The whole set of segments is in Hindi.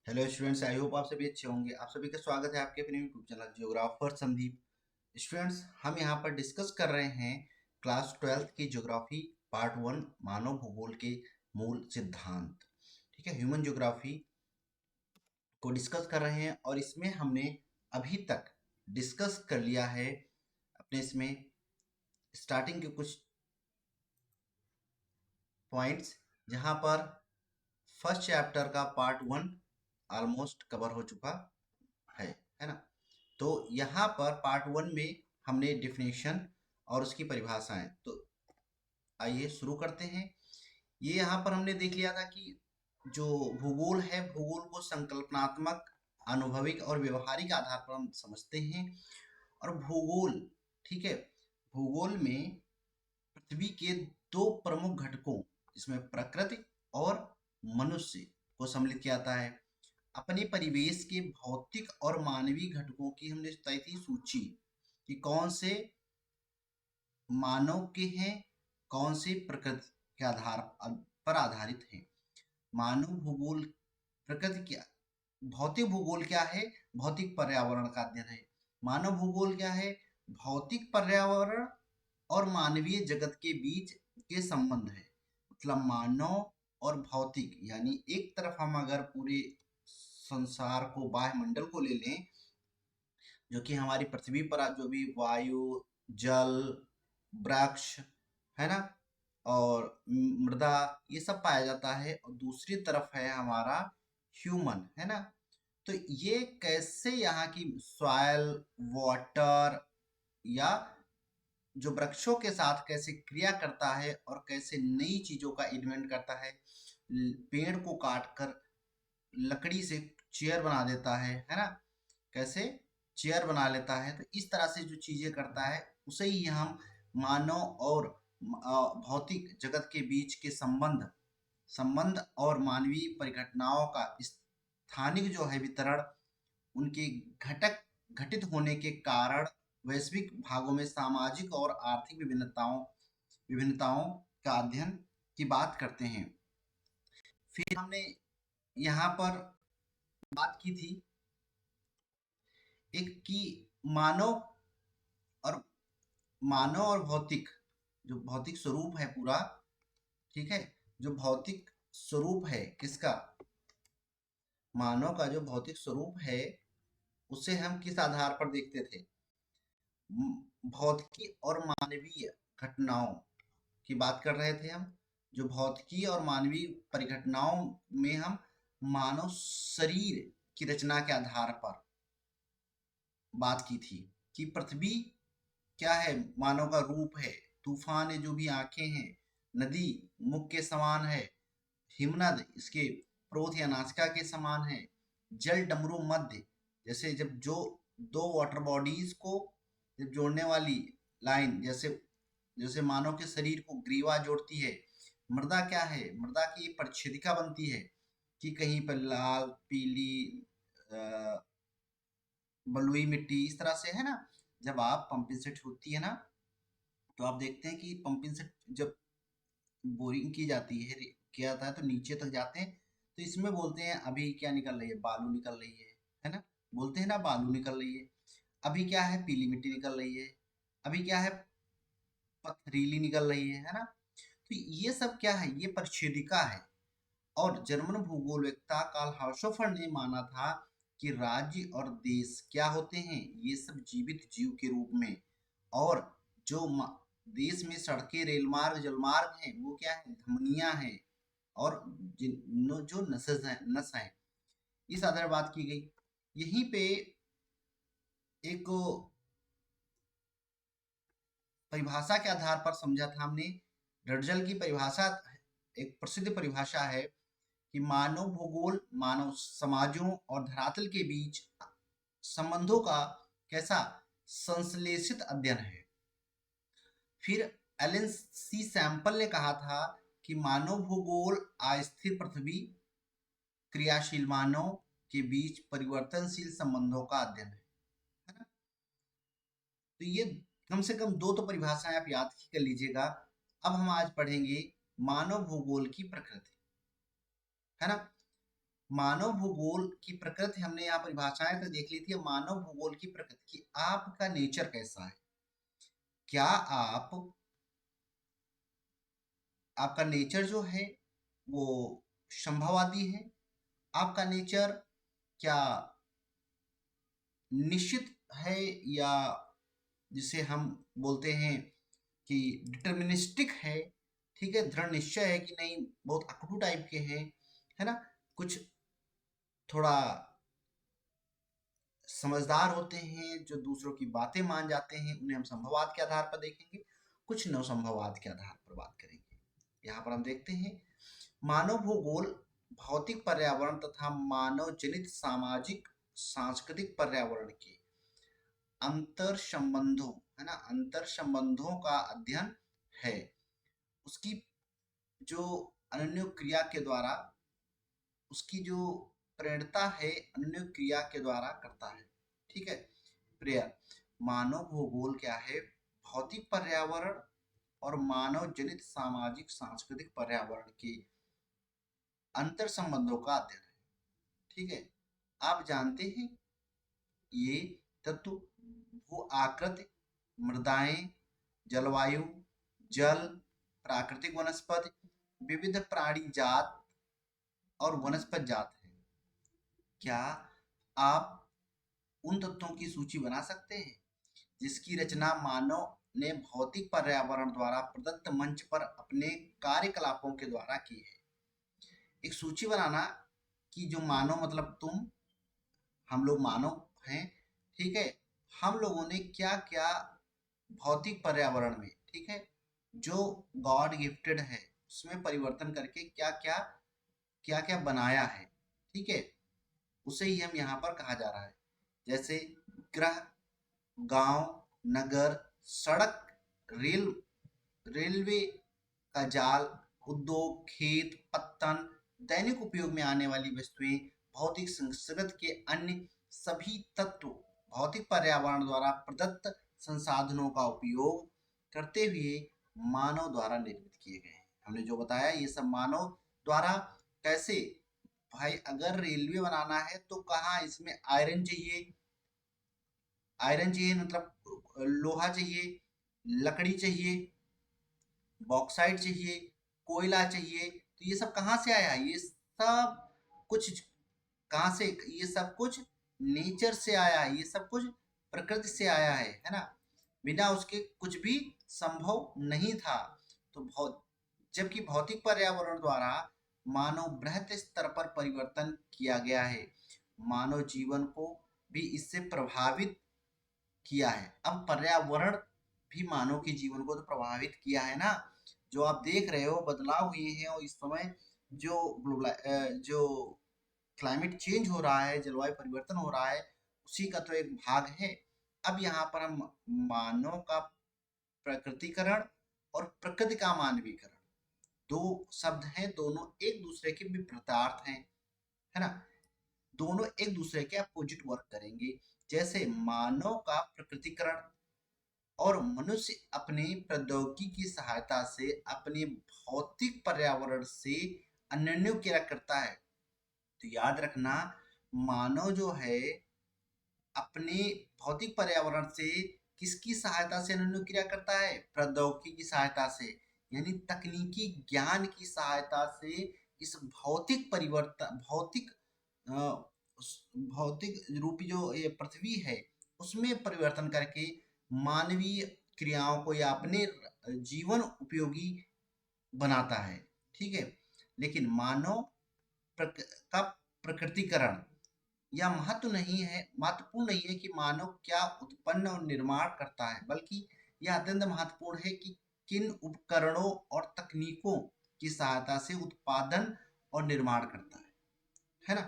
हेलो स्टूडेंट्स, आई होप आप सभी अच्छे होंगे। आप सभी का स्वागत है आपके अपने YouTube channel geographer Sandeep. Students, हम यहाँ पर डिस्कस कर रहे हैं क्लास 12th की ज्योग्राफी पार्ट 1 मानव भूगोल के मूल सिद्धांत। ठीक है, ह्यूमन ज्योग्राफी को डिस्कस कर रहे हैं और इसमें हमने अभी तक डिस्कस कर लिया है अपने इसमें स्टार्टिंग के कुछ पॉइंट्स, जहाँ पर फर्स्ट चैप्टर का पार्ट 1 ऑलमोस्ट कवर हो चुका है ना। तो यहाँ पर पार्ट 1 में हमने डिफिनेशन और उसकी परिभाषाएं, तो आइए शुरू करते हैं। ये यहाँ पर हमने देख लिया था कि जो भूगोल है, भूगोल को संकल्पनात्मक, अनुभविक और व्यवहारिक आधार पर हम समझते हैं। और भूगोल, ठीक है, भूगोल में पृथ्वी के दो प्रमुख घटकों, इसमें प्रकृति और मनुष्य को सम्मिलित किया जाता है। अपने परिवेश के भौतिक और मानवीय घटकों की हमने तय थी सूची कि कौन से मानव के हैं, कौन से प्रकृति के आधार पर आधारित हैं। मानव भूगोल, प्रकृति क्या, भौतिक भूगोल क्या है, भौतिक पर्यावरण का अध्ययन है। मानव भूगोल क्या है, भौतिक पर्यावरण और मानवीय जगत के बीच के संबंध है। मतलब मानव और भौतिक, यानी एक तरफ हम अगर पूरे संसार को, वायुमंडल को ले लें, जो कि हमारी पृथ्वी पर आज जो भी वायु, जल, वृक्ष, है ना, और मृदा, ये सब पाया जाता है, और दूसरी तरफ है हमारा ह्यूमन, है ना। तो ये कैसे यहाँ की सॉयल, वाटर, या जो वृक्षों के साथ कैसे क्रिया करता है और कैसे नई चीजों का इन्वेंट करता है। पेड़ को काट कर लकड़ी से चेयर बना देता है ना, कैसे चेयर बना लेता है। तो इस तरह से जो चीजें करता है, उसे ही हम मानव और भौतिक जगत के बीच के संबंध संबंध और मानवीय परिघटनाओं का स्थानिक जो है वितरण, उनके घटक घटित होने के कारण, वैश्विक भागों में सामाजिक और आर्थिक विभिन्नताओं का अध्ययन की बात करते हैं। फिर हमने यहाँ पर बात की थी एक कि मानव और भौतिक, जो भौतिक स्वरूप है पूरा, ठीक है, जो भौतिक स्वरूप है किसका, मानव का जो भौतिक स्वरूप है, उसे हम किस आधार पर देखते थे। भौतिकी और मानवीय घटनाओं की बात कर रहे थे हम। जो भौतिकी और मानवीय परिघटनाओं में हम मानव शरीर की रचना के आधार पर बात की थी कि पृथ्वी क्या है, मानव का रूप है। तूफान है, जो भी आंखें हैं। नदी मुख के समान है। हिमनद इसके प्रोथ या नासिका के समान है। जल डमरू मध्य, जैसे जब जो दो वाटर बॉडीज को जब जोड़ने वाली लाइन, जैसे जैसे मानव के शरीर को ग्रीवा जोड़ती है। मृदा क्या है, मृदा की परिच्छेदिका बनती है कि कहीं पर लाल, पीली, बलुई मिट्टी, इस तरह से, है ना। जब आप पंपिंग सेट होती है ना, तो आप देखते हैं कि पंपिंग सेट जब बोरिंग की जाती है, किया जाता है, तो नीचे तक जाते हैं। तो इसमें बोलते हैं अभी क्या निकल रही है, बालू निकल रही है ना। बोलते हैं ना बालू निकल रही है। अभी क्या है, पीली मिट्टी निकल रही है। अभी क्या है, पथरीली निकल रही है ना। तो ये सब क्या है, ये परिच्छेदिका है। और जर्मन भूगोलवेत्ता कार्ल हाउसहोफर ने माना था कि राज्य और देश क्या होते हैं, ये सब जीवित जीव के रूप में। और जो देश में सड़कें, रेलमार्ग, जलमार्ग हैं, वो क्या है, धमनियां हैं। और जो नस है, इस आधार बात की गई। यहीं पे एक परिभाषा के आधार पर समझा था हमने। डर्जल की परिभाषा, एक प्रसिद्ध परिभाषा है कि मानव भूगोल मानव समाजों और धरातल के बीच संबंधों का कैसा संश्लेषित अध्ययन है। फिर एलन सी सैंपल ने कहा था कि मानव भूगोल अस्थिर पृथ्वी, क्रियाशील मानव के बीच परिवर्तनशील संबंधों का अध्ययन है ना। तो ये कम से कम दो तो परिभाषाएं आप याद कर लीजिएगा। अब हम आज पढ़ेंगे मानव भूगोल की प्रकृति, है ना। मानव भूगोल की प्रकृति हमने यहाँ परिभाषाएं तो देख ली थी। मानव भूगोल की प्रकृति की आपका नेचर कैसा है? क्या आपका नेचर जो है वो संभववादी है? आपका नेचर क्या निश्चित है, या जिसे हम बोलते हैं कि डिटर्मिनिस्टिक है? ठीक है, दृढ़ निश्चय है कि नहीं, बहुत अकड़ू टाइप के हैं, है ना, कुछ थोड़ा समझदार होते हैं जो दूसरों की बातें मान जाते हैं, उन्हें हम संभववाद के आधार पर देखेंगे। कुछ नवसंभववाद के आधार पर बात करेंगे। यहाँ पर हम देखते हैं मानव भूगोल भौतिक पर्यावरण तथा मानव जनित सामाजिक सांस्कृतिक पर्यावरण के अंतर संबंधों, है ना, अंतर संबंधों का अध्ययन है। उसकी जो अनन्य क्रिया के द्वारा, उसकी जो प्रेरणता है अनन्य क्रिया के द्वारा करता है। ठीक है, प्रेयर मानव भूगोल क्या है? भौतिक पर्यावरण और मानव जनित सामाजिक सांस्कृतिक पर्यावरण के अंतर संबंधों का अध्ययन है। ठीक है, आप जानते हैं ये तत्व भू आकृति, मृदाएं, जलवायु, जल, प्राकृतिक वनस्पति, विविध प्राणी जात और वनस्पति जात है। क्या आप उन तत्वों की सूची बना सकते हैं जिसकी रचना मानव ने भौतिक पर्यावरण द्वारा प्रदत्त मंच पर अपने कार्यकलापों के द्वारा की है? एक सूची बनाना कि जो मानव मतलब तुम, हम लोग मानव हैं, ठीक है, हम लोगों ने क्या क्या भौतिक पर्यावरण में, ठीक है, जो गॉड गिफ्टेड है उसमें परिवर्तन करके क्या क्या बनाया है। ठीक है, उसे ही हम यहाँ पर कहा जा रहा है। जैसे ग्रह, गांव, नगर, सड़क, रेल, रेलवे का जाल, उद्योग, खेत, पत्तन, दैनिक उपयोग में आने वाली वस्तुएं, भौतिक संस्कृत के अन्य सभी तत्व भौतिक पर्यावरण द्वारा प्रदत्त संसाधनों का उपयोग करते हुए मानव द्वारा निर्मित किए गए हैं। हमने जो बताया ये सब मानव द्वारा। कैसे? भाई अगर रेलवे बनाना है तो कहाँ इसमें आयरन चाहिए, आयरन चाहिए मतलब लोहा चाहिए, लकड़ी चाहिए, बॉक्साइट चाहिए, कोयला चाहिए। तो ये सब कहाँ से आया? ये सब कुछ कहाँ से? ये सब कुछ नेचर से आया है, ये सब कुछ प्रकृति से आया है ना। बिना उसके कुछ भी संभव नहीं था। तो जबकि भौतिक पर्यावरण द्वारा मानव बृहत स्तर पर परिवर्तन किया गया है, मानव जीवन को भी इससे प्रभावित किया है। अब पर्यावरण भी मानव के जीवन को तो प्रभावित किया है ना। जो आप देख रहे हो बदलाव हुए हैं, और इस समय जो क्लाइमेट चेंज हो रहा है, जलवायु परिवर्तन हो रहा है, उसी का तो एक भाग है। अब यहाँ पर हम मानव का प्रकृतिकरण और प्रकृति का मानवीकरण, दो शब्द हैं, दोनों एक दूसरे के विपरीतार्थ हैं, है ना। दोनों एक दूसरे के अपोजिट वर्क करेंगे। जैसे मानव का प्रकृतिकरण और मनुष्य अपने प्रौद्योगिकी की सहायता से अपने भौतिक पर्यावरण से अन्योन्य क्रिया करता है। तो याद रखना, मानव जो है अपने भौतिक पर्यावरण से किसकी सहायता से अन्योन्य क्रिया करता है? प्रौद्योगिकी की सहायता से, यानी तकनीकी ज्ञान की सहायता से इस भौतिक परिवर्तन, भौतिक रूपी जो ये पृथ्वी है उसमें परिवर्तन करके मानवीय क्रियाओं को या अपने जीवन उपयोगी बनाता है। ठीक है, लेकिन मानव का प्रकृतिकरण यह महत्वपूर्ण नहीं है कि मानव क्या उत्पन्न और निर्माण करता है, बल्कि यह अत्यंत महत्वपूर्ण है कि किन उपकरणों और तकनीकों की सहायता से उत्पादन और निर्माण करता है ना।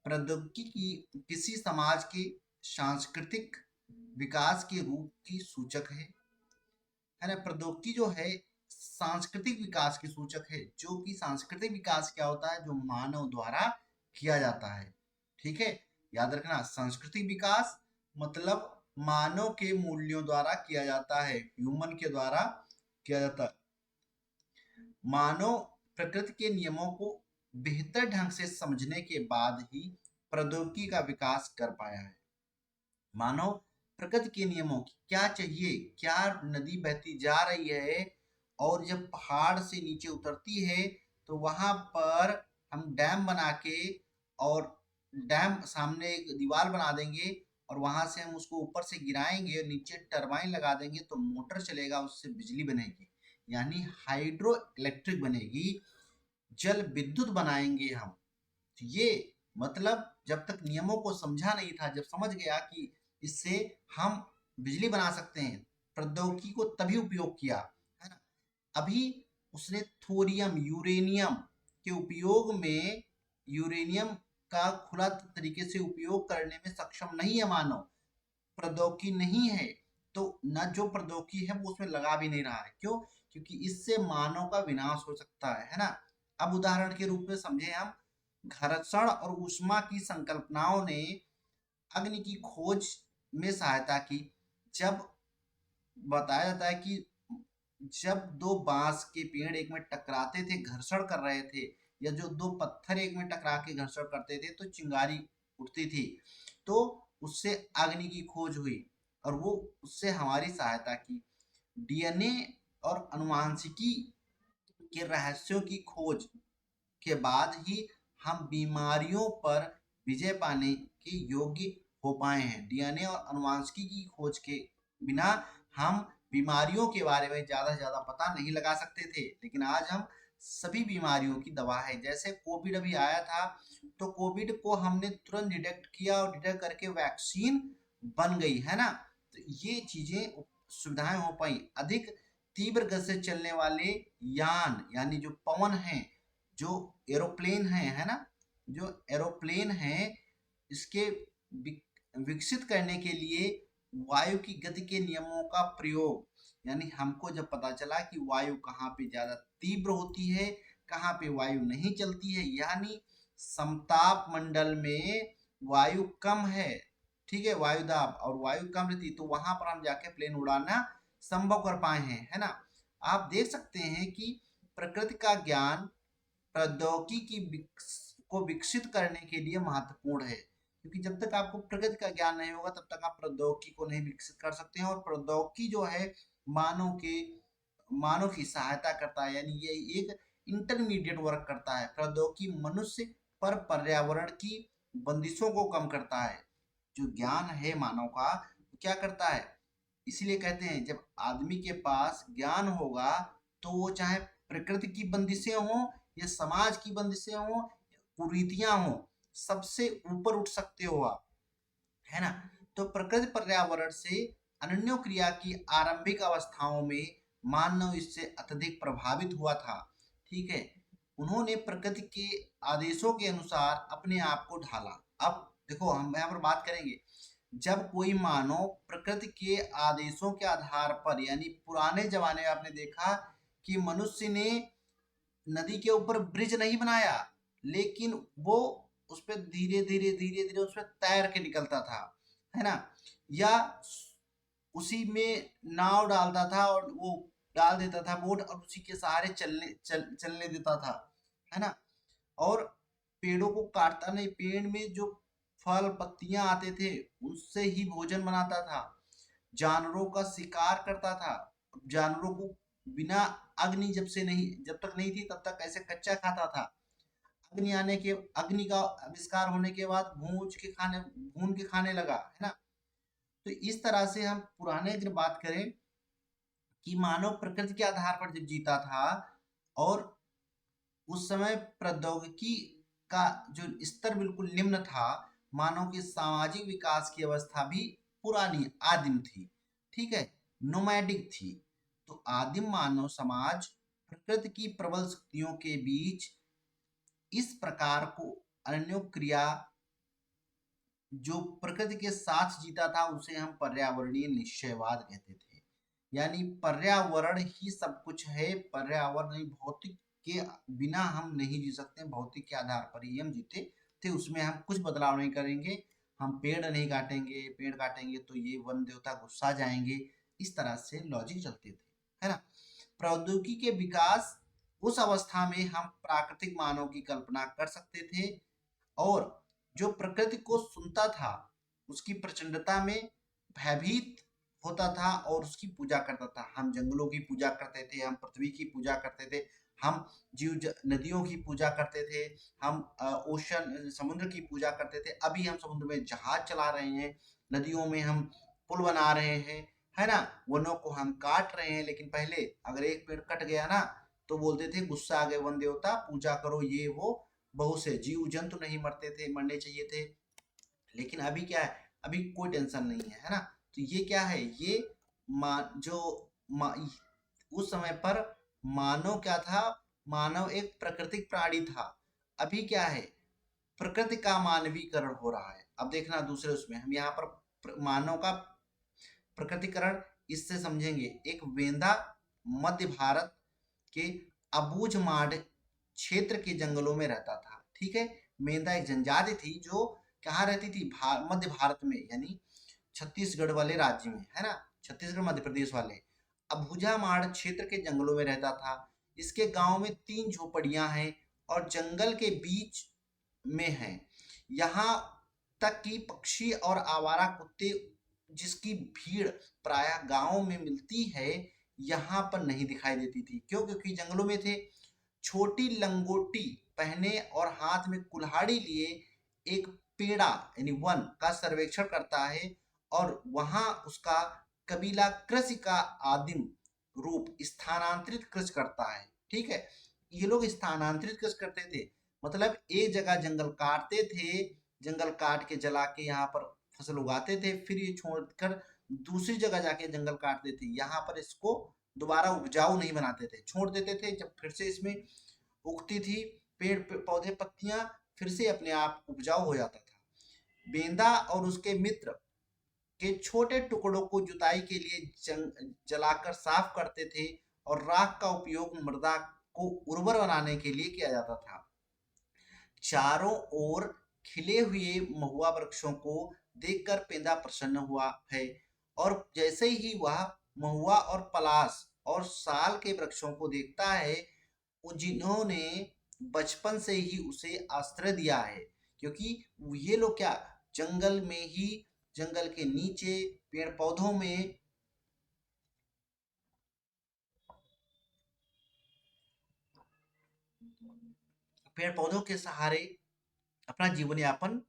प्रौद्योगिकी किसी समाज के सांस्कृतिक विकास के रूप की सूचक है ना। प्रौद्योगिकी जो है सांस्कृतिक विकास की सूचक है, जो कि सांस्कृतिक विकास क्या होता है? जो मानव द्वारा किया जाता है। ठीक है, याद रखना, सांस्कृतिक विकास मतलब मानव के मूल्यों द्वारा किया जाता है, ह्यूमन के द्वारा किया जाता है। मानव प्रकृति के नियमों को बेहतर ढंग से समझने के बाद ही प्रौद्योगिकी का विकास कर पाया है। मानव प्रकृति के नियमों की क्या चाहिए, क्या नदी बहती जा रही है और जब पहाड़ से नीचे उतरती है तो वहां पर हम डैम बना के, और डैम सामने एक दीवार बना देंगे और वहां से हम उसको ऊपर से गिराएंगे और नीचे टरबाइन लगा देंगे तो मोटर चलेगा, उससे बिजली बनेगी, यानी हाइड्रो इलेक्ट्रिक बनेगी, जल विद्युत बनाएंगे हम। तो ये मतलब जब तक नियमों को समझा नहीं था, जब समझ गया कि इससे हम बिजली बना सकते हैं, प्रौद्योगिकी को तभी उपयोग किया, है ना। अभी उसने थोरियम यूरेनियम के उपयोग में, यूरेनियम का खुला तरीके से उपयोग करने में सक्षम नहीं है मानव, प्रौद्योगिकी नहीं है, तो न जो प्रौद्योगिकी है वो उसमें लगा भी नहीं रहा है। क्यों? क्योंकि इससे मानव का विनाश हो सकता है ना। अब उदाहरण के रूप में समझे हम, घर्षण और ऊष्मा की संकल्पनाओं ने अग्नि की खोज में सहायता की। जब बताया जाता है कि जब दो बांस के पेड़ एक में टकराते थे, घर्षण कर रहे थे, या जो दो पत्थर एक में टकरा के घर्षण करते थे तो चिंगारी उठती थी, तो उससे अग्नि की खोज हुई और वो उससे हमारी सहायता की। डीएनए और अनुवांशिकी के रहस्यों की खोज के बाद ही हम बीमारियों पर विजय पाने के योग्य हो पाए हैं। डीएनए और अनुवांशिकी की खोज के बिना हम बीमारियों के बारे में ज्यादा से ज्यादा पता नहीं लगा सकते थे, लेकिन आज हम सभी बीमारियों की दवा है। जैसे कोविड अभी आया था, तो कोविड को हमने तुरंत डिटेक्ट किया और डिटेक्ट करके वैक्सीन बन गई, है ना। तो ये चीजें सुविधाएं हो पाई। अधिक तीव्र गति से चलने वाले यान, यानी जो पवन है, जो एरोप्लेन है ना, जो एरोप्लेन है, इसके विकसित करने के लिए वायु की गति के नियमों का प्रयोग, यानी हमको जब पता चला कि वायु कहाँ पे ज्यादा तीव्र होती है, कहाँ पे वायु नहीं चलती है, यानी समताप मंडल में वायु कम है, ठीक है, वायु दाब और वायु कम रहती, तो वहां पर हम जाके प्लेन उड़ाना संभव कर पाए हैं, है ना। आप देख सकते हैं कि प्रकृति का ज्ञान प्रौद्योगिकी को विकसित करने के लिए महत्वपूर्ण है, क्योंकि जब तक आपको प्रकृति का ज्ञान नहीं होगा तब तक आप प्रौद्योगिकी को नहीं विकसित कर सकते हैं। और प्रौद्योगिकी जो है मानव के मानव की सहायता करता है, यानी ये एक इंटरमीडिएट वर्क करता है। प्रौद्योगिकी मनुष्य पर पर्यावरण की बंदिशों को कम करता है। जो ज्ञान है मानव का, क्या करता है, इसीलिए कहते हैं जब आदमी के पास ज्ञान होगा तो वो चाहे प्रकृति की बंदिशें हों या समाज की बंदिशें हों, कुरीतियां हों, सबसे ऊपर उठ सकते हो आप, है ना। तो प्रकृति पर्यावरण से अनन्य क्रिया की आरंभिक अवस्थाओं में मानव इससे अत्यधिक प्रभावित हुआ था, ठीक है। उन्होंने प्रकृति के आदेशों के अनुसार अपने आप को ढाला। अब देखो हम यहाँ पर बात करेंगे, जब कोई मानव प्रकृति के आदेशों के आधार पर, यानी पुराने जमाने में आपने देखा कि मनुष्य ने नदी के ऊपर ब्रिज नहीं बनाया, लेकिन वो उस पर धीरे धीरे धीरे धीरे उस पर तैर के निकलता था, है ना, या उसी में नाव डालता था और वो डाल देता था बोट और उसी के सहारे चलने देता था, है ना। और पेड़ों को काटता नहीं, पेड़ में जो फल पत्तियां आते थे उससे ही भोजन बनाता था, जानवरों का शिकार करता था, जानवरों को बिना अग्नि जब तक नहीं थी तब तक ऐसे कच्चा खाता था। अग्नि का आविष्कार होने के बाद भून के खाने लगा, है ना। तो इस तरह से हम पुराने अगर बात करें कि मानव प्रकृति के आधार पर जब जीता था, और उस समय प्रौद्योगिकी का जो स्तर बिल्कुल निम्न था, मानव के सामाजिक विकास की अवस्था भी पुरानी आदिम थी, ठीक है, नोमैडिक थी। तो आदिम मानव समाज प्रकृति की प्रबल शक्तियों के बीच इस प्रकार को अनन्य क्रिया जो प्रकृति के साथ जीता था उसे हम पर्यावरणीय निश्चयवाद कहते थे। यानी पर्यावरण ही सब कुछ है, पर्यावरण भौतिक के बिना हम नहीं जी सकते, भौतिक के आधार पर ही हम जीते थे, उसमें हम कुछ बदलाव नहीं करेंगे। हम पेड़ नहीं काटेंगे, पेड़ काटेंगे तो ये वन देवता गुस्सा जाएंगे, इस तरह से लॉजिक चलते थे, है ना। प्रौद्योगिकी के विकास उस अवस्था में हम प्राकृतिक मानव की कल्पना कर सकते थे और जो प्रकृति को सुनता था उसकी प्रचंडता में भयभीत होता था और उसकी पूजा करता था। हम जंगलों की पूजा करते थे, हम पृथ्वी की पूजा करते थे, हम नदियों की पूजा करते थे, हम ओशन समुद्र की पूजा करते थे। अभी हम समुद्र में जहाज चला रहे हैं, नदियों में हम पुल बना रहे हैं, है ना, वनों को हम काट रहे हैं। लेकिन पहले अगर एक पेड़ कट गया ना तो बोलते थे गुस्सा आ गए वन देवता, पूजा करो ये वो, बहुत से जीव जंतु नहीं मरते थे, मरने चाहिए थे। लेकिन अभी क्या है, अभी कोई टेंशन नहीं है, है ना। तो ये क्या है, ये जो उस समय पर मानव क्या था, मानव एक प्राकृतिक प्राणी था। अभी क्या है, प्रकृति का मानवीकरण हो रहा है। अब देखना दूसरे उसमें हम यहाँ पर मानव का प्रकृतिकरण इससे समझेंगे। एक वेंदा मध्य भारत के अबूझमाड़ क्षेत्र के जंगलों में रहता था, ठीक है। मेंढा एक जनजाति थी जो कहाँ रहती थी, मध्य भारत में, यानी छत्तीसगढ़ वाले राज्य में, है ना, छत्तीसगढ़ मध्य प्रदेश वाले अबूझमाड़ क्षेत्र के जंगलों में रहता था। इसके गांव में 3 झोपड़ियां हैं और जंगल के बीच में है। यहाँ तक कि पक्षी और आवारा कुत्ते जिसकी भीड़ प्रायः गांव में मिलती है यहाँ पर नहीं दिखाई देती थी। क्यों? क्योंकि जंगलों में थे। छोटी लंगोटी पहने और हाथ में कुल्हाड़ी लिए एक पेड़ा यानी वन का सर्वेक्षण करता है और वहां उसका कबीला कृषि का आदिम रूप स्थानांतरित कृषि करता है, ठीक है। ये लोग स्थानांतरित कृषि करते थे, मतलब एक जगह जंगल काटते थे, जंगल काट के जला के यहाँ पर फसल उगाते थे, फिर ये छोड़कर दूसरी जगह जाके जंगल काटते थे, यहाँ पर इसको दोबारा उपजाऊ नहीं बनाते थे, छोड़ देते थे। जब फिर से इसमें उगती थी पेड़ पौधे पत्तियां, फिर से अपने आप उपजाऊ हो जाता था। बेंदा और उसके मित्र के छोटे टुकड़ों को जुताई के लिए जलाकर साफ करते थे और राख का उपयोग मृदा को उर्वर बनाने के लिए किया जाता था। चारों ओर खिले हुए महुआ वृक्षों को देखकर पेंदा प्रसन्न हुआ है और जैसे ही वह महुआ और पलाश और साल के वृक्षों को देखता है, जिन्होंने बचपन से ही उसे आश्रय दिया है, क्योंकि ये लोग क्या जंगल में ही, जंगल के नीचे पेड़ पौधों में पेड़ पौधों के सहारे अपना जीवन यापन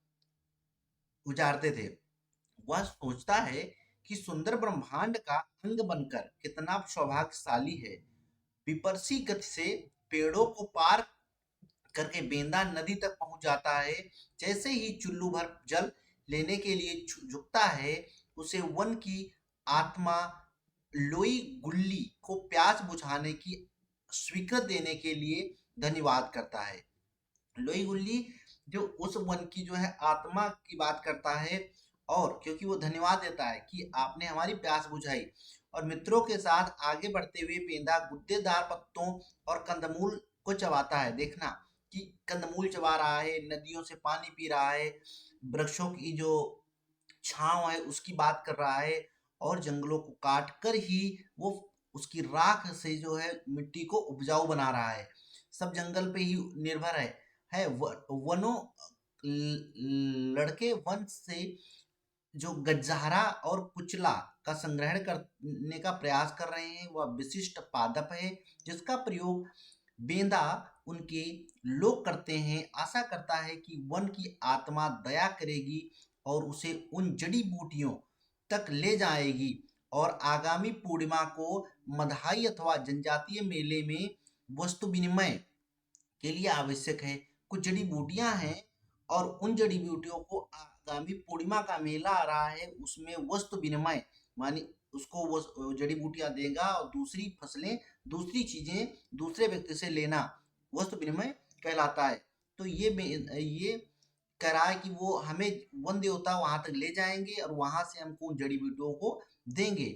गुजारते थे। वह सोचता है कि सुंदर ब्रह्मांड का अंग बनकर कितना सौभाग्यशाली है। विपर्सी गति से पेड़ों को पार करके बेंदा नदी तक पहुंच जाता है। जैसे ही चुल्लू भर जल लेने के लिए झुकता है, उसे वन की आत्मा लोई गुल्ली को प्यास बुझाने की स्वीकृत देने के लिए धन्यवाद करता है। लोई गुल्ली जो उस वन की जो है आत्मा की बात करता है, और क्योंकि वो धन्यवाद देता है कि आपने हमारी प्यास बुझाई। और मित्रों के साथ आगे बढ़ते हुए पेंदा गुद्देदार पत्तों और कंदमूल को चबाता है। देखना कि कंदमूल चबा रहा है, नदियों से पानी पी रहा है, वृक्षों की जो छांव है उसकी बात कर रहा है, और जंगलों को काट कर ही वो उसकी राख से जो है मिट्टी को उपजाऊ बना रहा है। सब जंगल पे ही निर्भर है वनों लड़के वन से जो गज्जारा और कुचला का संग्रहण करने का प्रयास कर रहे हैं। वह विशिष्ट पादप है जिसका प्रयोग बेंदा उनके लोग करते हैं। आशा करता है कि वन की आत्मा दया करेगी और उसे उन जड़ी बूटियों तक ले जाएगी, और आगामी पूर्णिमा को मधाई अथवा जनजातीय मेले में वस्तु विनिमय के लिए आवश्यक है। कुछ जड़ी बूटियां हैं और उन जड़ी बूटियों को आगामी पूर्णिमा का मेला आ रहा है, उसमें वस्तु विनिमय मानी उसको वो जड़ी बूटियां देगा और दूसरी फसलें, दूसरी चीजें दूसरे व्यक्ति से लेना वस्तु विनिमय कहलाता है। तो ये कह रहा है कि वो हमें वन देवता वहां तक ले जाएंगे और वहां से हमको उन जड़ी बूटियों को देंगे,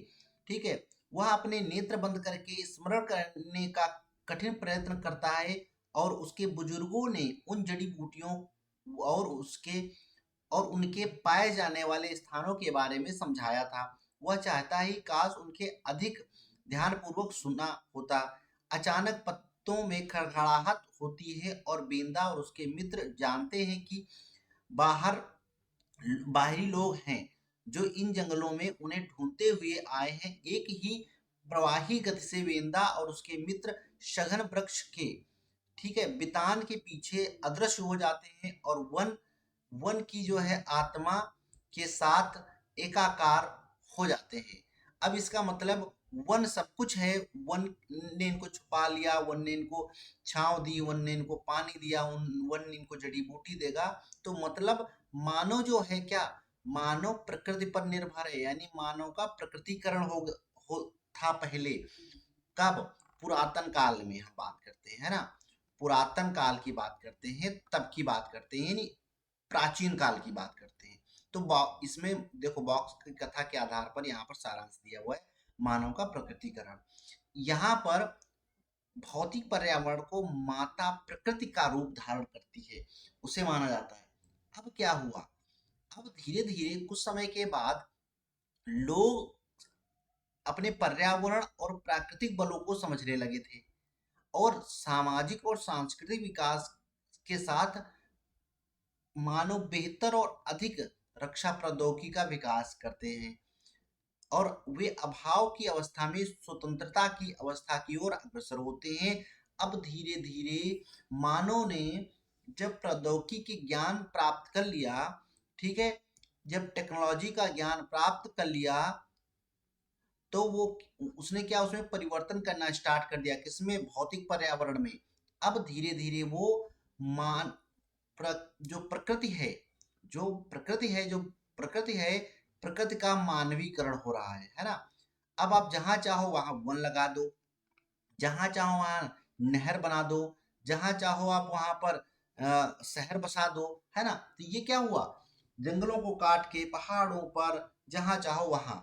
ठीक है। वह अपने नेत्र बंद करके स्मरण करने का कठिन प्रयत्न करता है और उसके बुजुर्गों ने उन जड़ी बूटियों और उसके और उनके पाए जाने वाले स्थानों के बारे में समझाया था। वह चाहता ही काश उनके अधिक ध्यानपूर्वक सुना होता। अचानक पत्तों में खड़खड़ाहट होती है और बेंदा और उसके मित्र जानते हैं कि बाहर बाहरी लोग हैं जो इन जंगलों में उन्हें ढूंढते हुए आए हैं। एक ही प्रवाही गति से बेंदा और उसके मित्र सघन वृक्ष के, ठीक है, बितान के पीछे अदृश्य हो जाते हैं और वन वन की जो है आत्मा के साथ एकाकार हो जाते हैं। अब इसका मतलब वन सब कुछ है, वन ने इनको छुपा लिया, वन ने इनको छांव दी, वन ने इनको पानी दिया, वन इनको जड़ी बूटी देगा। तो मतलब मानव जो है क्या, मानव प्रकृति पर निर्भर है, यानी मानव का प्रकृतिकरण हो था पहले। कब? पुरातन काल में हम बात करते हैं, है ना, पुरातन काल की बात करते हैं, तब की बात करते हैं, यानी प्राचीन काल की बात करते हैं। तो इसमें देखो बॉक्स की कथा के आधार पर यहाँ पर सारांश दिया हुआ है मानव का प्रकृतिकरण। यहाँ पर भौतिक पर्यावरण को माता प्रकृति का रूप धारण करती है, उसे माना जाता है। अब क्या हुआ, अब धीरे धीरे कुछ समय के बाद लोग अपने पर्यावरण और प्राकृतिक बलों को समझने लगे थे और सामाजिक और सांस्कृतिक विकास के साथ मानव बेहतर और अधिक रक्षा प्रौद्योगिकी का विकास करते हैं और वे अभाव की अवस्था में स्वतंत्रता की अवस्था की ओर अग्रसर होते हैं। अब धीरे धीरे मानव ने जब प्रौद्योगिकी के ज्ञान प्राप्त कर लिया, ठीक है, जब टेक्नोलॉजी का ज्ञान प्राप्त कर लिया, तो वो उसने क्या, उसमें परिवर्तन करना स्टार्ट कर दिया, किसमें, भौतिक पर्यावरण में। अब धीरे धीरे वो मान जो प्रकृति है, जो प्रकृति है, प्रकृति का मानवीकरण हो रहा है ना। अब आप जहां चाहो वहां वन लगा दो, जहां चाहो वहां नहर बना दो, जहां चाहो आप वहां पर शहर बसा दो, है ना। तो ये क्या हुआ, जंगलों को काट के पहाड़ों पर जहां चाहो वहां,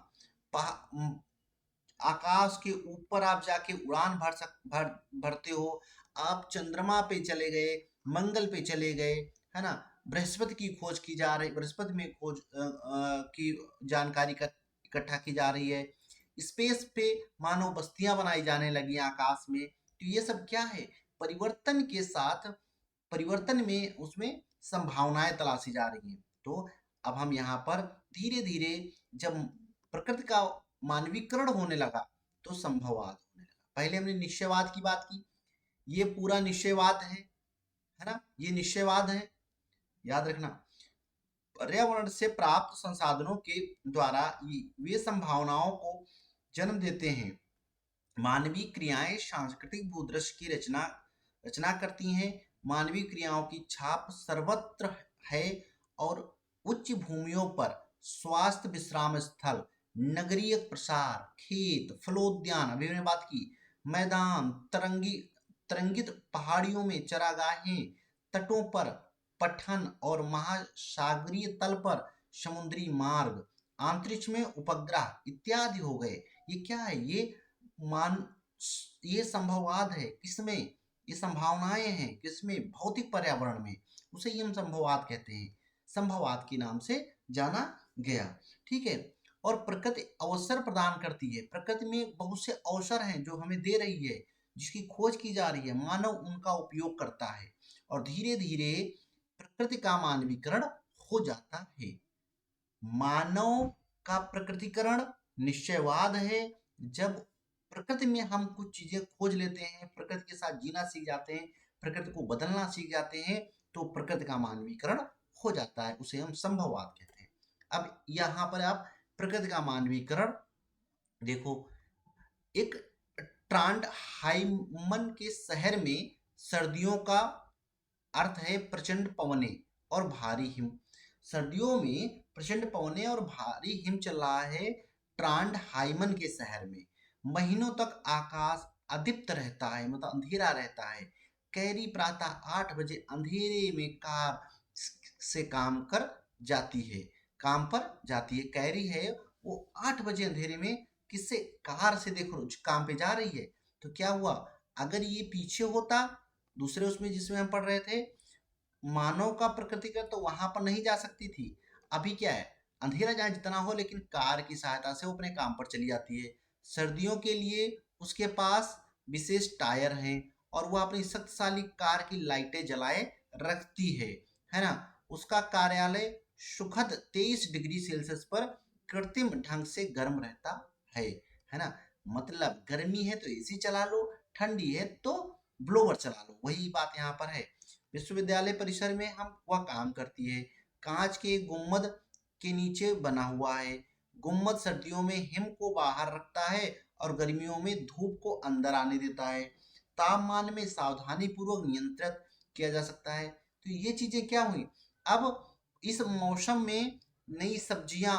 आकाश के ऊपर आप जाके उड़ान भरते हो, आप चंद्रमा पे चले गए, मंगल पे चले गए, है ना, बृहस्पति की खोज की जा रही, बृहस्पति में खोज की जानकारी इकट्ठा की जा रही है, स्पेस पे मानव बस्तियां बनाई जाने लगी आकाश में। तो ये सब क्या है, परिवर्तन के साथ, परिवर्तन में उसमें संभावनाएं तलाशी जा रही हैं। तो अब हम यहाँ पर धीरे धीरे जब प्रकृति का मानवीकरण होने लगा तो संभववाद होने लगा। पहले हमने निश्चयवाद की बात की, ये पूरा निश्चयवाद है ना, ये निश्चयवाद है, याद रखना। पर्यावरण से प्राप्त संसाधनों के द्वारा वे संभावनाओं को जन्म देते हैं। मानवीय क्रियाएं सांस्कृतिक भूदृश्य की रचना करती हैं। मानवीय क्रियाओं की छाप सर्वत्र है और उच्च भूमियों पर स्वास्थ्य विश्राम स्थल, नगरीय प्रसार, खेत, फलोद्यान, अभी मैंने बात की, मैदान, तरंगित पहाड़ियों में चरागाहें, तटों पर पठन और महासागरीय तल पर समुद्री मार्ग, अंतरिक्ष में उपग्रह इत्यादि हो गए। ये क्या है, मान ये संभववाद है, किसमें, ये संभावनाएं हैं किसमें, भौतिक पर्यावरण में, उसे ही हम संभववाद कहते हैं, संभववाद के नाम से जाना गया, ठीक है। और प्रकृति अवसर प्रदान करती है, प्रकृति में बहुत से अवसर हैं जो हमें दे रही है, जिसकी खोज की जा रही है, मानव उनका उपयोग करता है और धीरे धीरे प्रकृति का मानवीकरण हो जाता है। मानव का प्रकृतिकरण निश्चयवाद है। जब प्रकृति में हम कुछ चीजें खोज लेते हैं, प्रकृति के साथ जीना सीख जाते हैं, प्रकृति को बदलना सीख जाते हैं, तो प्रकृति का मानवीकरण हो जाता है, उसे हम संभववाद कहते हैं। अब यहाँ पर आप प्रकृति का मानवीकरण देखो, एक ट्रांडहाइमन के शहर में सर्दियों का अर्थ है प्रचंड पवने और भारी हिम। सर्दियों में प्रचंड पवने और भारी हिम चल रहा है ट्रांडहाइमन के शहर में। महीनों तक आकाश अदीप्त रहता है, मतलब अंधेरा रहता है। कैरी प्रातः 8 बजे अंधेरे में कार से काम पर जाती है। कैरी है वो 8 बजे अंधेरे में किससे, कार से, देखो काम पे जा रही है। तो क्या हुआ, अगर ये पीछे होता दूसरे उसमें जिसमें हम पढ़ रहे थे मानव का प्रकृतिकरण, तो वहां पर नहीं जा सकती थी। अभी क्या है, अंधेरा जहां जितना हो, लेकिन कार की सहायता से वो अपने काम पर चली जाती है। सर्दियों के लिए उसके पास विशेष टायर हैं और वह अपनी शक्तिशाली कार की लाइटें जलाए रखती है ना। उसका कार्यालय सुखद 23 डिग्री सेल्सियस पर कृत्रिम ढंग से गर्म रहता है ना। मतलब गर्मी है तो एसी चला लो, ठंडी है तो ब्लोवर चला लो, वही बात यहाँ पर है। विश्वविद्यालय परिसर में हम वह काम करती है। कांच के गुम्बद के नीचे बना हुआ है। गुम्बद सर्दियों में हिम को बाहर रखता है और गर्मियों में धूप को अंदर आने देता है। तापमान में सावधानी पूर्वक नियंत्रित किया जा सकता है। तो ये चीजें क्या हुई, अब इस मौसम में नई सब्जियां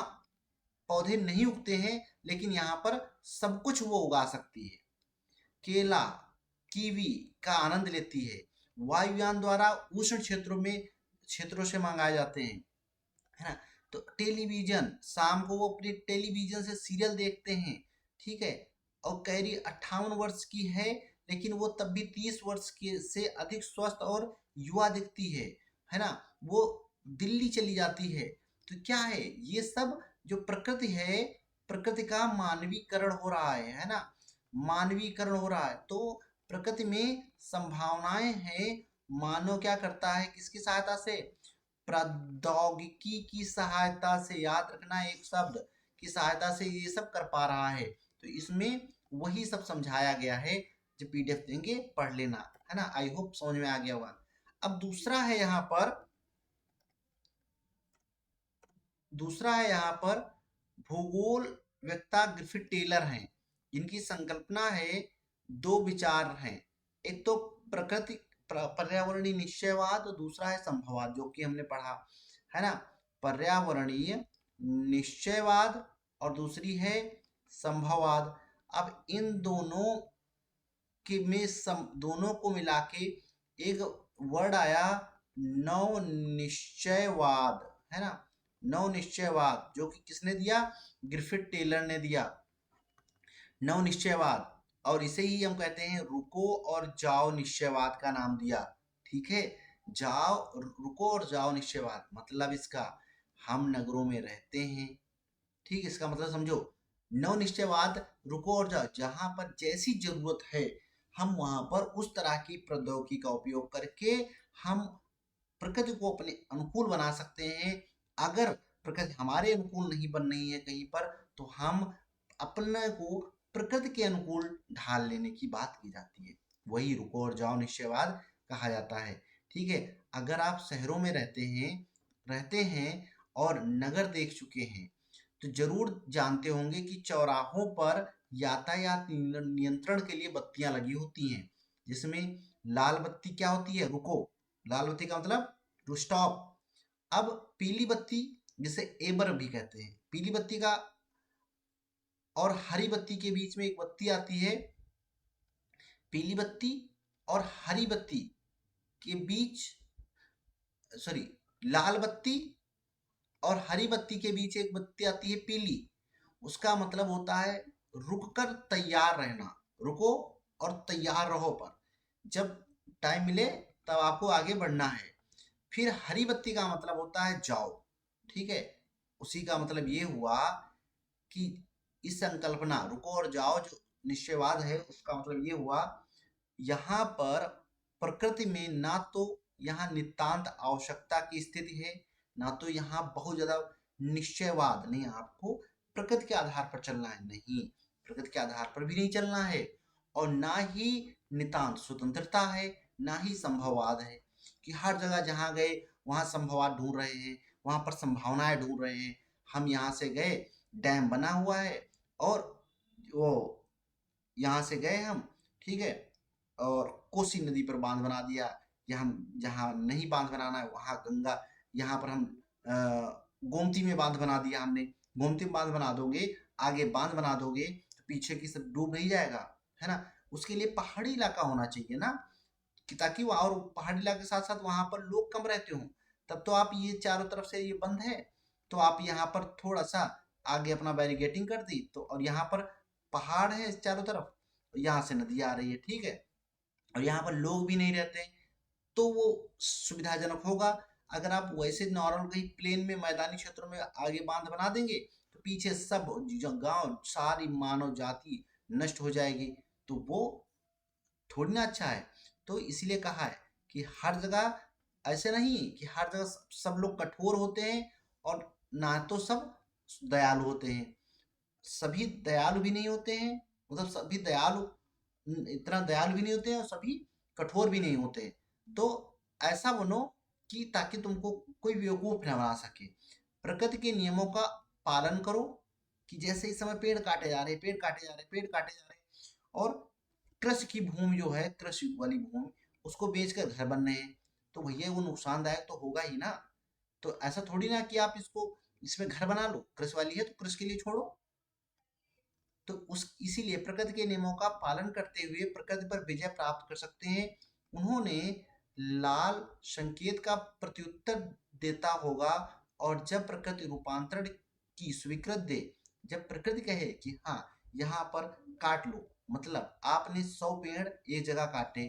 पौधे नहीं उगते हैं, लेकिन यहाँ पर सब कुछ वो उगा सकती है। केला, कीवी का आनंद लेती है। वायुयान द्वारा उष्ण क्षेत्रों से मंगाए जाते हैं, है ना। तो टेलीविजन, शाम को वो अपने टेलीविजन से सीरियल देखते हैं, ठीक है। और कैरी 58 वर्ष की है, लेकिन वो तब भी 30 वर्ष के से अधिक स्वस्थ और युवा दिखती है ना। वो दिल्ली चली जाती है। तो क्या है, ये सब जो प्रकृति है, प्रकृति का मानवीकरण हो रहा है ना। मानवीकरण हो रहा है, तो प्रकृति में संभावनाएं हैं। मानव क्या करता है, किसकी सहायता से, प्रौद्योगिकी की सहायता से, याद रखना एक शब्द की सहायता से ये सब कर पा रहा है। तो इसमें वही सब समझाया गया है। जो पीडीएफ देंगे पढ़ लेना, है ना। आई होप समझ में आ गया होगा। अब दूसरा है यहाँ पर भूगोल वक्ता ग्रिफिथ टेलर हैं। इनकी संकल्पना है, दो विचार हैं। एक तो प्रकृति पर्यावरणीय निश्चयवाद और दूसरा है संभववाद, जो कि हमने पढ़ा है ना। पर्यावरणीय निश्चयवाद और दूसरी है संभववाद। अब इन दोनों दोनों को मिला के एक वर्ड आया, नव निश्चयवाद, है ना। नव निश्चयवाद जो कि किसने दिया, ग्रिफिथ टेलर ने दिया, नव निश्चयवाद। और इसे ही हम कहते हैं रुको और जाओ निश्चयवाद का नाम दिया, ठीक है। रुको और जाओ निश्चयवाद मतलब इसका, हम नगरों में रहते हैं, ठीक। इसका मतलब समझो, नव निश्चयवाद रुको और जाओ, जहां पर जैसी जरूरत है हम वहां पर उस तरह की प्रौद्योगिकी का उपयोग करके हम प्रकृति को अपने अनुकूल बना सकते हैं। अगर प्रकृति हमारे अनुकूल नहीं बन रही है कहीं पर, तो हम अपने को प्रकृति के अनुकूल ढाल लेने की बात की जाती है। वही रुको और जाओ निश्चयवाद कहा जाता है, ठीक है। अगर आप शहरों में रहते हैं और नगर देख चुके हैं, तो जरूर जानते होंगे कि चौराहों पर यातायात नियंत्रण के लिए बत्तियां लगी होती हैं, जिसमें लाल बत्ती क्या होती है, रुको। लाल बत्ती का मतलब टू स्टॉप। अब पीली बत्ती, जिसे एबर भी कहते हैं, पीली बत्ती का और हरी बत्ती के बीच में एक बत्ती आती है। पीली बत्ती और हरी बत्ती के बीच, सॉरी, लाल बत्ती और हरी बत्ती के बीच एक बत्ती आती है पीली। उसका मतलब होता है रुक कर तैयार रहना, रुको और तैयार रहो पर, जब टाइम मिले तब आपको आगे बढ़ना है। फिर हरी बत्ती का मतलब होता है जाओ, ठीक है। उसी का मतलब ये हुआ कि इस संकल्पना रुको और जाओ जो निश्चयवाद है, उसका मतलब ये हुआ, यहाँ पर प्रकृति में ना तो यहाँ नितांत आवश्यकता की स्थिति है, ना तो यहाँ बहुत ज्यादा निश्चयवाद नहीं, आपको प्रकृति के आधार पर चलना है, नहीं, प्रकृति के आधार पर भी नहीं चलना है। और ना ही नितांत स्वतंत्रता है, ना ही संभववाद है कि हर जगह जहाँ गए वहां संभववाद ढूंढ रहे हैं, वहां पर संभावनाएं ढूंढ रहे हैं। हम यहाँ से गए, डैम बना हुआ है, और वो यहाँ से गए हम, ठीक है, और कोसी नदी पर बांध बना दिया, या हम जहाँ नहीं बांध बनाना है वहां गंगा, यहाँ पर हम गोमती में बांध बना दिया हमने। गोमती में बांध बना दोगे, आगे बांध बना दोगे तो पीछे की सब डूब नहीं जाएगा, है ना। उसके लिए पहाड़ी इलाका होना चाहिए ना, कि ताकि वो, और पहाड़ी इलाके के साथ साथ वहां पर लोग कम रहते हों। तब तो आप ये चारों तरफ से ये बंद है, तो आप यहाँ पर थोड़ा सा आगे अपना बैरिगेटिंग कर दी, तो और यहाँ पर पहाड़ है चारों तरफ, यहाँ से नदी आ रही है, ठीक है, और यहाँ पर लोग भी नहीं रहते, तो वो सुविधाजनक होगा। अगर आप वैसे नॉर्मल कहीं प्लेन में मैदानी क्षेत्रों में आगे बांध बना देंगे, तो पीछे सब गांव, सारी मानव जाति नष्ट हो जाएगी, तो वो थोड़ी ना अच्छा है। तो इसलिए कहा है कि हर जगह ऐसे नहीं कि हर जगह सब लोग कठोर होते हैं, और ना तो सब दयालु होते हैं। सभी दयालु भी नहीं होते हैं, मतलब सभी दयालु इतना दयालु भी नहीं होते हैं, और सभी कठोर भी नहीं होते हैं। तो ऐसा बनो कि ताकि तुमको कोई बेवकूफ ना बना सके। प्रकृति के नियमों का पालन करो, कि जैसे इस समय पेड़ काटे जा रहे हैं, पेड़ काटे जा रहे हैं, पेड़ काटे जा रहे हैं, और कृषि की भूमि जो है, कृषि वाली भूमि, उसको बेचकर घर बन रहे हैं, तो भैया वो नुकसानदायक तो होगा ही ना। तो ऐसा थोड़ी ना कि आप इसको इसमें घर बना लो, कृषि वाली है तो कृषि के लिए छोड़ो। तो उस इसीलिए प्रकृति के नियमों का पालन करते हुए प्रकृति पर विजय प्राप्त कर सकते हैं। उन्होंने लाल संकेत का प्रत्युत्तर देता होगा, और जब प्रकृति रूपांतरण की स्वीकृत दे, जब प्रकृति कहे कि हाँ यहाँ पर काट लो, मतलब आपने 100 पेड़ एक जगह काटे,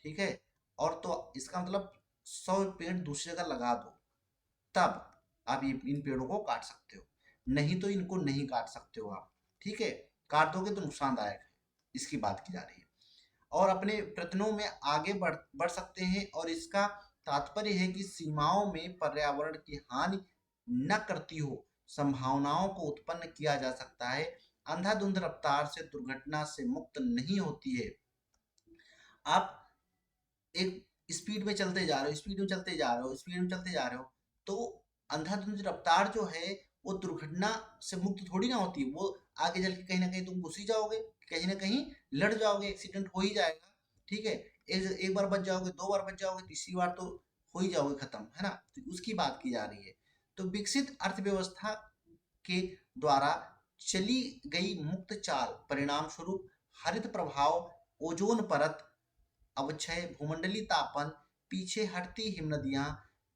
ठीक है, और तो इसका मतलब 100 पेड़ दूसरी जगह लगा दो, तब आप ये इन पेड़ों को काट सकते हो, नहीं तो इनको नहीं काट सकते हो आप। ठीक है, काट दोगे तो नुकसानदायक है, इसकी बात की जा रही है। और अपने प्रयत्नों में आगे बढ़ सकते हैं, और इसका तात्पर्य है कि सीमाओं में पर्यावरण की हानि न करती हो संभावनाओं को उत्पन्न किया जा सकता है। अंधाधुंध रफ्तार से दुर्घटना से मुक्त नहीं होती है। आप एक स्पीड में चलते जा रहे हो, स्पीड में चलते जा रहे हो, स्पीड में चलते जा रहे हो, तो अंधाधुंध रफ्तार जो है वो दुर्घटना से मुक्त थोड़ी ना होती है। वो आगे चल के कहीं ना कहीं तुम घुस ही जाओगे, कहीं ना कहीं लड़ जाओगे, एक्सीडेंट हो ही जाएगा। ठीक है, एक बार बच जाओगे, दो बार बच जाओगे, तीसरी बार तो हो ही जाओगे खत्म, है ना। तो उसकी बात की जा रही है। तो विकसित अर्थव्यवस्था के द्वारा चली गई मुक्त चाल परिणाम स्वरूप हरित प्रभाव, ओजोन परत अवक्षय, भूमंडलीय तापन, पीछे हटती हिमनदियां,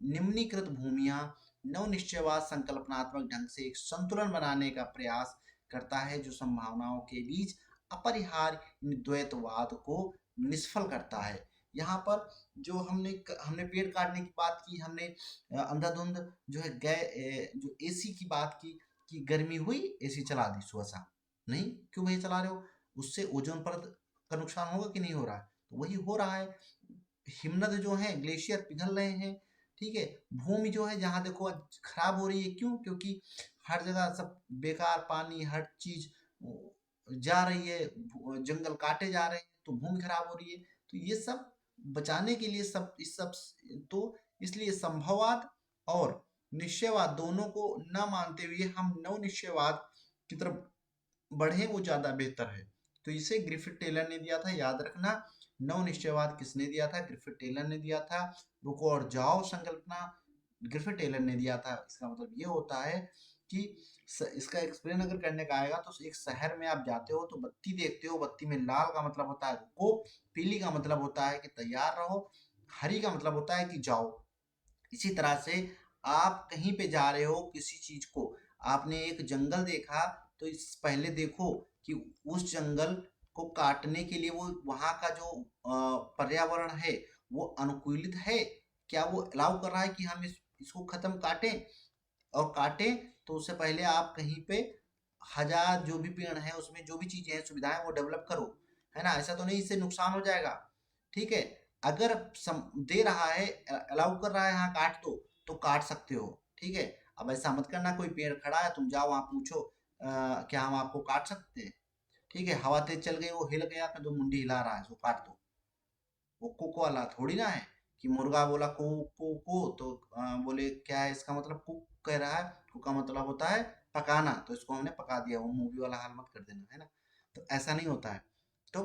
निम्नीकृत भूमियां, नवनिश्चयवाद संकल्पनात्मक ढंग से एक संतुलन बनाने का प्रयास करता है, जो संभावनाओं के बीच अपरिहार्य द्वैतवाद को निष्फल करता है। यहाँ पर जो हमने पेड़ काटने की बात की, हमने अंधाधुंध जो है जो एसी की बात की, कि गर्मी हुई एसी चला दी सुबह शाम, नहीं क्यों भैया चला रहे हो, उससे ओजोन परत का नुकसान होगा कि नहीं हो रहा है, तो वही हो रहा है। हिमनद जो है, ग्लेशियर पिघल रहे हैं। ठीक है, भूमि जो है जहाँ देखो आज खराब हो रही है, क्यों, क्योंकि हर जगह सब बेकार पानी, हर चीज जा रही है, जंगल काटे जा रहे हैं, तो भूमि खराब हो रही है। तो ये सब बचाने के लिए सब इस सब तो इसलिए संभववाद और निश्चयवाद दोनों को न मानते हुए हम नव निश्चयवाद की तरफ बढ़े, वो ज्यादा बेहतर है। तो इसे ग्रिफिथ टेलर ने दिया था, याद रखना। नव निश्चयवाद किसने दिया था? ग्रिफिथ टेलर ने दिया था। रुको और जाओ संकल्पना ग्रिफिथ टेलर ने दिया था। इसका मतलब ये होता है कि इसका एक्सप्लेन अगर करने का आएगा, तो एक शहर में आप जाते हो तो बत्ती देखते हो, बत्ती में लाल का मतलब होता है रुको, पीली का मतलब होता है कि तैयार रहो, हरी का मतलब होता है कि जाओ। इसी तरह से आप कहीं पे जा रहे हो, किसी चीज को आपने एक जंगल देखा, तो इस पहले देखो कि उस जंगल को काटने के लिए वो वहां का जो पर्यावरण है वो अनुकूलित है, क्या वो अलाउ कर रहा है कि हम इसको खत्म काटें, और काटें तो उससे पहले आप कहीं पे हजार जो भी पेड़ है उसमें जो भी चीजें हैं सुविधाएं वो डेवलप करो, है ना। ऐसा तो नहीं इससे नुकसान हो जाएगा। ठीक है, अगर दे रहा है, अलाउ कर रहा है, हाँ काट दो, तो काट सकते हो। ठीक है, अब ऐसा मत करना कोई पेड़ खड़ा है तुम जाओ वहां पूछो क्या हम आपको काट सकते हैं। ठीक है, हवा तेज चल गई, वो हिल गया तो दो मुंडी हिला रहा है, उसको काट दो। वो कुक वाला थोड़ी ना है कि मुर्गा बोला को तो बोले क्या है इसका मतलब, कुक कह रहा है, कुक का मतलब होता है पकाना, तो इसको हमने पका दिया, वो मूवी वाला हाल मत कर देना, है ना। तो ऐसा नहीं होता है। तो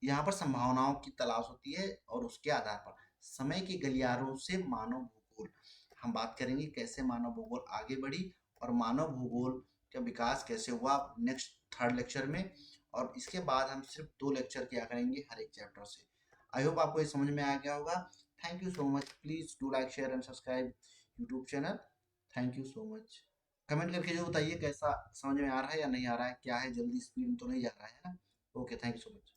यहाँ पर संभावनाओं की तलाश होती है, और उसके आधार पर समय के गलियारों से मानव भूगोल हम बात करेंगे, कैसे मानव भूगोल आगे बढ़ी और मानव भूगोल का विकास कैसे हुआ नेक्स्ट थर्ड लेक्चर में। और इसके बाद हम सिर्फ 2 लेक्चर किया करेंगे हर एक चैप्टर से। आई होप आपको ये समझ में आ गया होगा। Thank you so much. Please do like share and subscribe YouTube channel. Thank you so much. Comment करके जो बताइए कैसा समझ में आ रहा है या नहीं आ रहा है, क्या है, जल्दी स्पीड में तो नहीं जा रहा है ना। Okay, thank you so much.